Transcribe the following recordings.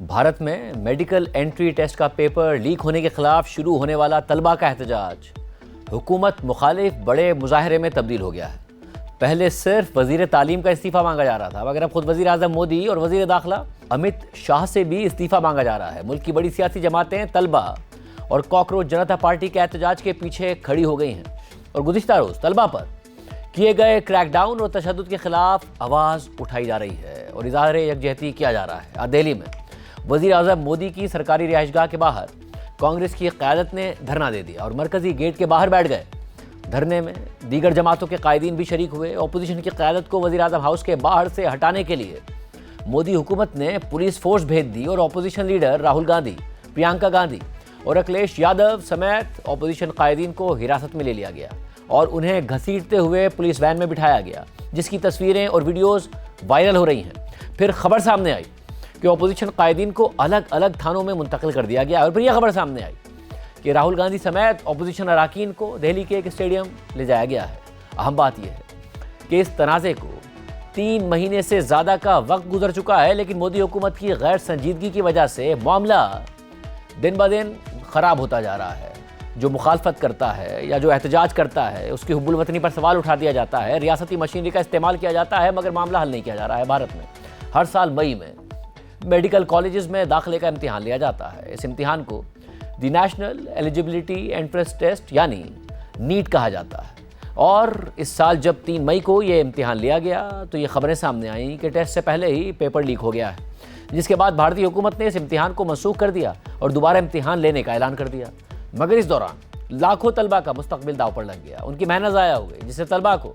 بھارت میں medical entry test کا paper leak ہونے کے خلاف شروع ہونے والا طلبہ کا احتجاج حکومت مخالف بڑے مظاہرے میں تبدیل ہو گیا ہے۔ پہلے صرف وزیر تعلیم کا استعفیٰ مانگا جا رہا تھا، مگر اب خود وزیر اعظم مودی اور وزیر داخلہ امت شاہ سے بھی استعفیٰ مانگا جا رہا ہے۔ ملک کی بڑی سیاسی جماعتیں طلبہ اور کاکروچ جنتا پارٹی کے احتجاج کے پیچھے کھڑی ہو گئی ہیں اور گزشتہ روز طلبہ پر کیے گئے کریک ڈاؤن اور تشدد کے خلاف آواز اٹھائی جا رہی ہے اور اظہار یکجہتی کیا جا رہا ہے۔ دہلی میں وزیر اعظم مودی کی سرکاری رہائش گاہ کے باہر کانگریس کی قیادت نے دھرنا دے دیا اور مرکزی گیٹ کے باہر بیٹھ گئے۔ دھرنے میں دیگر جماعتوں کے قائدین بھی شریک ہوئے۔ اپوزیشن کی قیادت کو وزیر اعظم ہاؤس کے باہر سے ہٹانے کے لیے مودی حکومت نے پولیس فورس بھیج دی اور اپوزیشن لیڈر راہل گاندھی، پرینکا گاندھی اور اکھلیش یادو سمیت اپوزیشن قائدین کو حراست میں لے لیا گیا اور انہیں گھسیٹتے ہوئے پولیس وین میں بٹھایا گیا، جس کی تصویریں اور ویڈیوز وائرل ہو رہی ہیں۔ پھر خبر سامنے آئی کہ اپوزیشن قائدین کو الگ الگ تھانوں میں منتقل کر دیا گیا اور پھر یہ خبر سامنے آئی کہ راہل گاندھی سمیت اپوزیشن اراکین کو دہلی کے ایک اسٹیڈیم لے جایا گیا ہے۔ اہم بات یہ ہے کہ اس تنازع کو 3 مہینے سے زیادہ کا وقت گزر چکا ہے، لیکن مودی حکومت کی غیر سنجیدگی کی وجہ سے معاملہ دن بدن خراب ہوتا جا رہا ہے۔ جو مخالفت کرتا ہے یا جو احتجاج کرتا ہے اس کی حب الوطنی پر سوال اٹھا دیا جاتا ہے، ریاستی مشینری کا استعمال کیا جاتا ہے، مگر معاملہ حل نہیں کیا جا رہا ہے۔ بھارت میں ہر سال مئی میں میڈیکل کالجز میں داخلے کا امتحان لیا جاتا ہے۔ اس امتحان کو دی نیشنل ایلیجبلٹی انٹرنس ٹیسٹ یعنی نیٹ کہا جاتا ہے، اور اس سال جب 3 مئی کو یہ امتحان لیا گیا تو یہ خبریں سامنے آئیں کہ ٹیسٹ سے پہلے ہی پیپر لیک ہو گیا ہے، جس کے بعد بھارتی حکومت نے اس امتحان کو منسوخ کر دیا اور دوبارہ امتحان لینے کا اعلان کر دیا۔ مگر اس دوران لاکھوں طلبہ کا مستقبل داؤ پر لگ گیا، ان کی محنت ضائع ہو گئی، جس سے طلبہ کو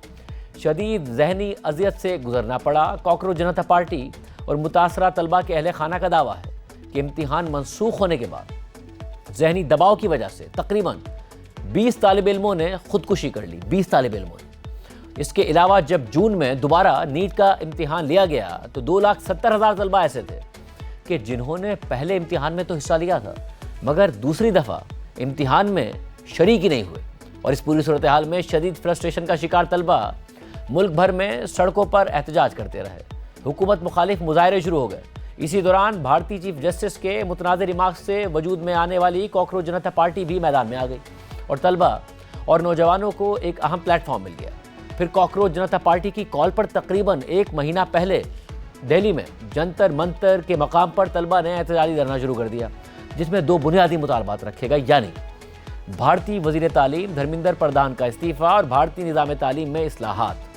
شدید ذہنی اذیت سے گزرنا پڑا۔ کاکروچ جنتا پارٹی اور متاثرہ طلبہ کے اہل خانہ کا دعویٰ ہے کہ امتحان منسوخ ہونے کے بعد ذہنی دباؤ کی وجہ سے تقریباً 20 طالب علموں نے خودکشی کر لی۔ 20 طالب علموں نے۔ اس کے علاوہ جب جون میں دوبارہ نیٹ کا امتحان لیا گیا تو 2,70,000 طلبہ ایسے تھے کہ جنہوں نے پہلے امتحان میں تو حصہ لیا تھا مگر دوسری دفعہ امتحان میں شریک ہی نہیں ہوئے، اور اس پوری صورتحال میں شدید فرسٹریشن کا شکار طلبہ ملک بھر میں سڑکوں پر احتجاج کرتے رہے۔ حکومت مخالف مظاہرے شروع ہو گئے۔ اسی دوران بھارتی چیف جسٹس کے متنازع ریمارکس سے وجود میں آنے والی کاکروچ جنتا پارٹی بھی میدان میں آ گئی اور طلبہ اور نوجوانوں کو ایک اہم پلیٹ فارم مل گیا۔ پھر کاکروچ جنتا پارٹی کی کال پر تقریباً 1 مہینہ پہلے دہلی میں جنتر منتر کے مقام پر طلبہ نے احتجاجی دھرنا شروع کر دیا، جس میں 2 بنیادی مطالبات رکھے گئے، یعنی بھارتی وزیر تعلیم دھرمیندر پردھان کا استعفیٰ اور بھارتی نظام تعلیم میں اصلاحات۔